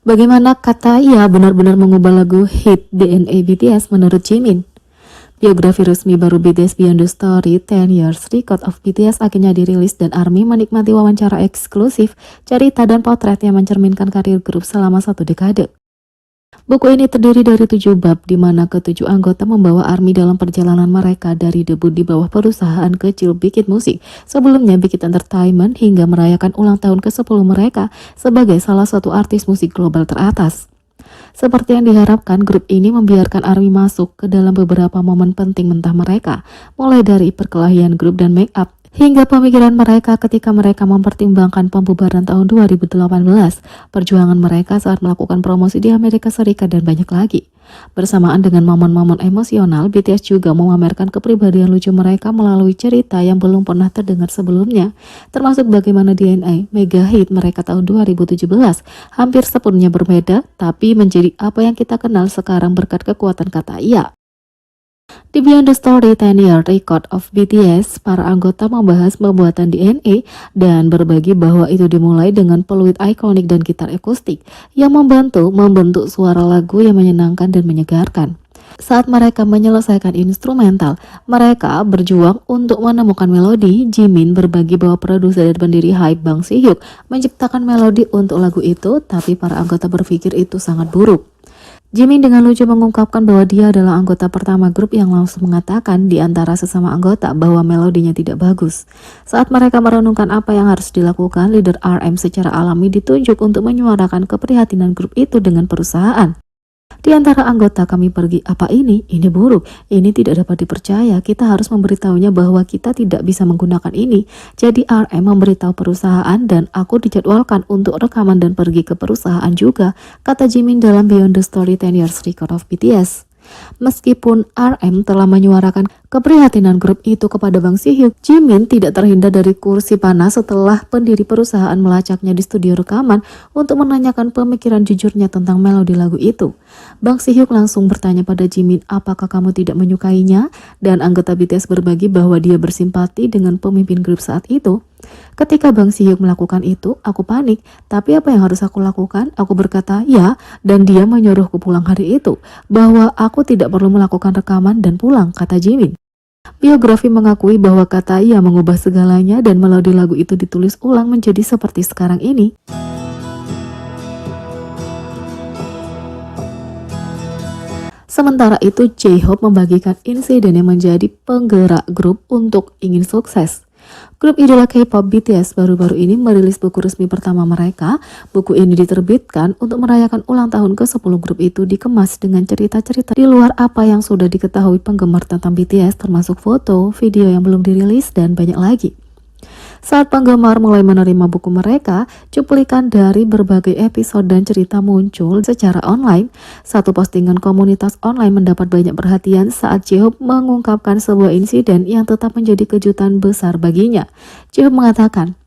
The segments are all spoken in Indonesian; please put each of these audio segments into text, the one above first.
Bagaimana kata ia benar-benar mengubah lagu hit DNA BTS menurut Jimin? Biografi resmi baru BTS Beyond the Story 10 Years Record of BTS akhirnya dirilis dan ARMY menikmati wawancara eksklusif, cerita dan potret yang mencerminkan karir grup selama 1 dekade. Buku ini terdiri dari 7 bab, di mana ke-7 anggota membawa ARMY dalam perjalanan mereka dari debut di bawah perusahaan kecil Big Hit Music, sebelumnya Big Hit Entertainment, hingga merayakan ulang tahun ke-10 mereka sebagai salah satu artis musik global teratas. Seperti yang diharapkan, grup ini membiarkan ARMY masuk ke dalam beberapa momen penting mentah mereka, mulai dari perkelahian grup dan make up, hingga pemikiran mereka ketika mereka mempertimbangkan pembubaran tahun 2018, perjuangan mereka saat melakukan promosi di Amerika Serikat, dan banyak lagi. Bersamaan dengan momen-momen emosional, BTS juga memamerkan kepribadian lucu mereka melalui cerita yang belum pernah terdengar sebelumnya, termasuk bagaimana DNA, mega hit mereka tahun 2017, hampir sepenuhnya berbeda, tapi menjadi apa yang kita kenal sekarang berkat kekuatan kata ia. Di Beyond the Story 10 Year Record of BTS, para anggota membahas pembuatan DNA dan berbagi bahwa itu dimulai dengan peluit ikonik dan gitar akustik yang membantu membentuk suara lagu yang menyenangkan dan menyegarkan. Saat mereka menyelesaikan instrumental, mereka berjuang untuk menemukan melodi. Jimin berbagi bahwa produser dan pendiri Hype Bang Si-hyuk menciptakan melodi untuk lagu itu, tapi para anggota berpikir itu sangat buruk. Jimin dengan lucu mengungkapkan bahwa dia adalah anggota pertama grup yang langsung mengatakan di antara sesama anggota bahwa melodinya tidak bagus. Saat mereka merenungkan apa yang harus dilakukan, leader RM secara alami ditunjuk untuk menyuarakan keprihatinan grup itu dengan perusahaan. Di antara anggota kami pergi, apa ini? Ini buruk, ini tidak dapat dipercaya, kita harus memberitahunya bahwa kita tidak bisa menggunakan ini. Jadi RM memberitahu perusahaan dan aku dijadwalkan untuk rekaman dan pergi ke perusahaan juga, kata Jimin dalam Beyond the Story 10 Years Record of BTS. Meskipun RM telah menyuarakan keprihatinan grup itu kepada Bang Si-hyuk, Jimin tidak terhindar dari kursi panas setelah pendiri perusahaan melacaknya di studio rekaman untuk menanyakan pemikiran jujurnya tentang melodi lagu itu. Bang Si-hyuk langsung bertanya pada Jimin, apakah kamu tidak menyukainya? Dan anggota BTS berbagi bahwa dia bersimpati dengan pemimpin grup saat itu. Ketika Bang Si-hyuk melakukan itu, aku panik. Tapi apa yang harus aku lakukan? Aku berkata, ya, dan dia menyuruhku pulang hari itu, bahwa aku tidak perlu melakukan rekaman dan pulang, kata Jimin. Biografi mengakui bahwa kata ia mengubah segalanya dan melodi lagu itu ditulis ulang menjadi seperti sekarang ini. Sementara itu, J-Hope membagikan insiden yang menjadi penggerak grup untuk ingin sukses. Grup idola K-pop BTS baru-baru ini merilis buku resmi pertama mereka. Buku ini diterbitkan untuk merayakan ulang tahun ke-10 grup itu, dikemas dengan cerita-cerita di luar apa yang sudah diketahui penggemar tentang BTS, termasuk foto, video yang belum dirilis, dan banyak lagi. Saat penggemar mulai menerima buku mereka, cuplikan dari berbagai episode dan cerita muncul secara online. Satu postingan komunitas online mendapat banyak perhatian saat J-Hope mengungkapkan sebuah insiden yang tetap menjadi kejutan besar baginya. J-Hope mengatakan,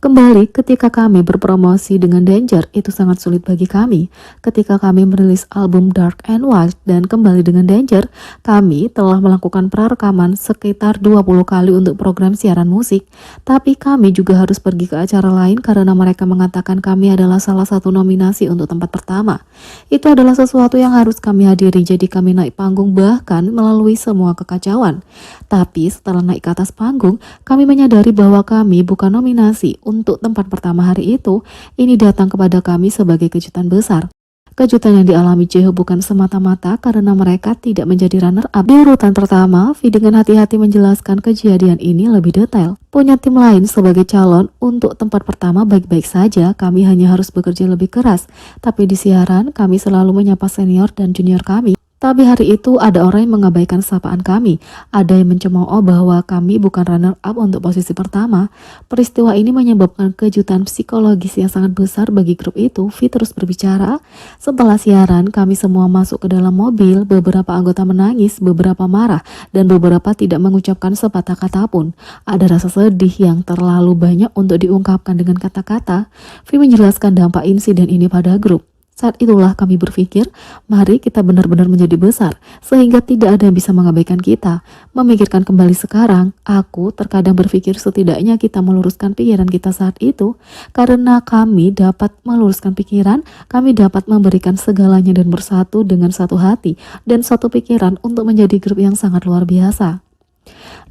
kembali ketika kami berpromosi dengan Danger, itu sangat sulit bagi kami. Ketika kami merilis album Dark and White dan kembali dengan Danger, kami telah melakukan prarekaman sekitar 20 kali untuk program siaran musik. Tapi kami juga harus pergi ke acara lain karena mereka mengatakan kami adalah salah satu nominasi untuk tempat pertama. Itu adalah sesuatu yang harus kami hadiri, jadi kami naik panggung bahkan melalui semua kekacauan. Tapi setelah naik ke atas panggung, kami menyadari bahwa kami bukan nominasi untuk tempat pertama hari itu. Ini datang kepada kami sebagai kejutan besar. Kejutan yang dialami J-Hope bukan semata-mata karena mereka tidak menjadi runner-up di urutan pertama. V dengan hati-hati menjelaskan kejadian ini lebih detail. Punya tim lain sebagai calon untuk tempat pertama baik-baik saja, kami hanya harus bekerja lebih keras. Tapi di siaran, kami selalu menyapa senior dan junior kami. Tapi hari itu ada orang yang mengabaikan sapaan kami. Ada yang mencemooh bahwa kami bukan runner-up untuk posisi pertama. Peristiwa ini menyebabkan kejutan psikologis yang sangat besar bagi grup itu. V terus berbicara. Setelah siaran, kami semua masuk ke dalam mobil. Beberapa anggota menangis, beberapa marah, dan beberapa tidak mengucapkan sepatah kata pun. Ada rasa sedih yang terlalu banyak untuk diungkapkan dengan kata-kata. V menjelaskan dampak insiden ini pada grup. Saat itulah kami berpikir, mari kita benar-benar menjadi besar, sehingga tidak ada yang bisa mengabaikan kita. Memikirkan kembali sekarang, aku terkadang berpikir setidaknya kita meluruskan pikiran kita saat itu. Karena kami dapat meluruskan pikiran, kami dapat memberikan segalanya dan bersatu dengan satu hati dan satu pikiran untuk menjadi grup yang sangat luar biasa.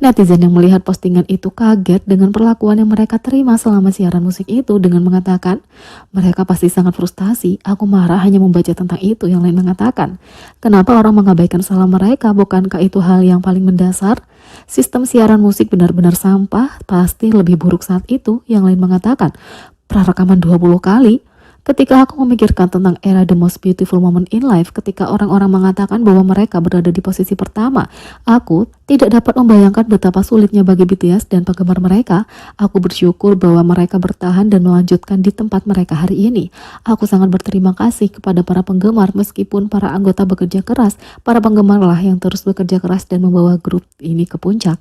Netizen yang melihat postingan itu kaget dengan perlakuan yang mereka terima selama siaran musik itu dengan mengatakan, mereka pasti sangat frustasi, aku marah hanya membaca tentang itu. Yang lain mengatakan, kenapa orang mengabaikan salah mereka, bukankah itu hal yang paling mendasar? Sistem siaran musik benar-benar sampah, pasti lebih buruk saat itu. Yang lain mengatakan, prarekaman 20 kali. Ketika aku memikirkan tentang era The Most Beautiful Moment in Life, ketika orang-orang mengatakan bahwa mereka berada di posisi pertama, aku tidak dapat membayangkan betapa sulitnya bagi BTS dan penggemar mereka. Aku bersyukur bahwa mereka bertahan dan melanjutkan di tempat mereka hari ini. Aku sangat berterima kasih kepada para penggemar, meskipun para anggota bekerja keras, para penggemarlah yang terus bekerja keras dan membawa grup ini ke puncak.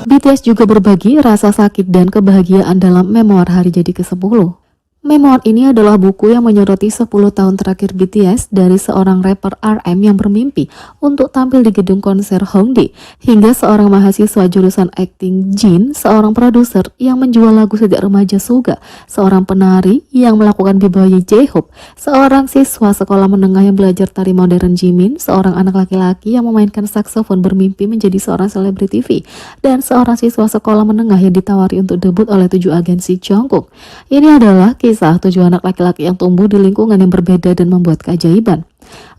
BTS juga berbagi rasa sakit dan kebahagiaan dalam memoir hari jadi ke-10. Memoir ini adalah buku yang menyoroti 10 tahun terakhir BTS dari seorang rapper RM yang bermimpi untuk tampil di gedung konser Hongdae hingga seorang mahasiswa jurusan acting Jin, seorang produser yang menjual lagu sejak remaja Suga, seorang penari yang melakukan b-boy J-Hope, seorang siswa sekolah menengah yang belajar tari modern Jimin, seorang anak laki-laki yang memainkan saksofon bermimpi menjadi seorang selebriti TV, dan seorang siswa sekolah menengah yang ditawari untuk debut oleh 7 agensi Jungkook. Ini adalah kisah 7 anak laki-laki yang tumbuh di lingkungan yang berbeda dan membuat keajaiban.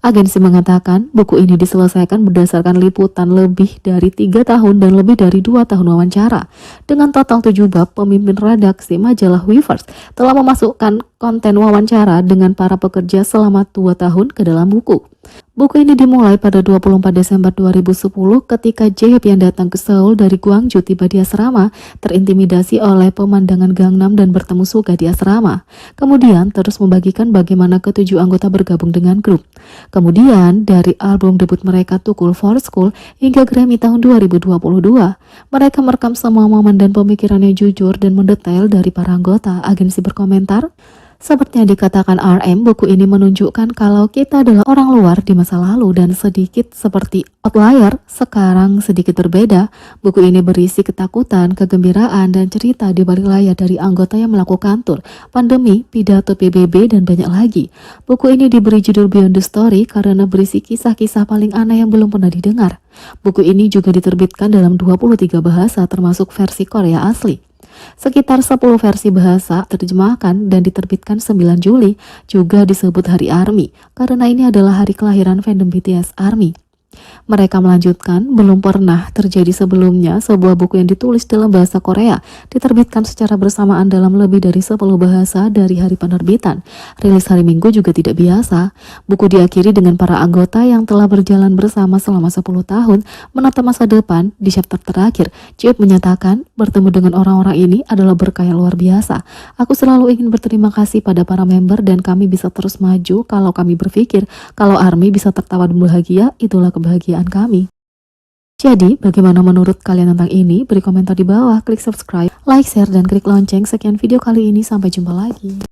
Agensi mengatakan buku ini diselesaikan berdasarkan liputan lebih dari 3 tahun dan lebih dari 2 tahun wawancara. Dengan total 7 bab, pemimpin redaksi majalah Weverse telah memasukkan konten wawancara dengan para pekerja selama 2 tahun ke dalam buku. Buku ini dimulai pada 24 Desember 2010 ketika J-Hope yang datang ke Seoul dari Gwangju tiba di asrama, terintimidasi oleh pemandangan Gangnam dan bertemu Suga di asrama. Kemudian terus membagikan bagaimana ketujuh anggota bergabung dengan grup. Kemudian dari album debut mereka Too Cool for School hingga Grammy tahun 2022, mereka merekam semua momen dan pemikirannya jujur dan mendetail dari para anggota. Agensi berkomentar, seperti yang dikatakan RM, buku ini menunjukkan kalau kita adalah orang luar di masa lalu dan sedikit seperti outlier, sekarang sedikit berbeda. Buku ini berisi ketakutan, kegembiraan, dan cerita di balik layar dari anggota yang melakukan tur, pandemi, pidato PBB, dan banyak lagi. Buku ini diberi judul Beyond the Story karena berisi kisah-kisah paling aneh yang belum pernah didengar. Buku ini juga diterbitkan dalam 23 bahasa termasuk versi Korea asli. Sekitar 10 versi bahasa terjemahkan dan diterbitkan 9 Juli, juga disebut Hari ARMY, karena ini adalah hari kelahiran fandom BTS ARMY. Mereka melanjutkan, belum pernah terjadi sebelumnya sebuah buku yang ditulis dalam bahasa Korea diterbitkan secara bersamaan dalam lebih dari 10 bahasa dari hari penerbitan. Rilis hari Minggu juga tidak biasa. Buku diakhiri dengan para anggota yang telah berjalan bersama selama 10 tahun menata masa depan. Di chapter terakhir, J-Hope menyatakan, bertemu dengan orang-orang ini adalah berkah yang luar biasa. Aku selalu ingin berterima kasih pada para member dan kami bisa terus maju kalau kami berpikir kalau ARMY bisa tertawa dan bahagia, itulah kebahagiaan kami. Jadi, bagaimana menurut kalian tentang ini? Beri komentar di bawah, klik subscribe, like, share, dan klik lonceng. Sekian video kali ini, sampai jumpa lagi.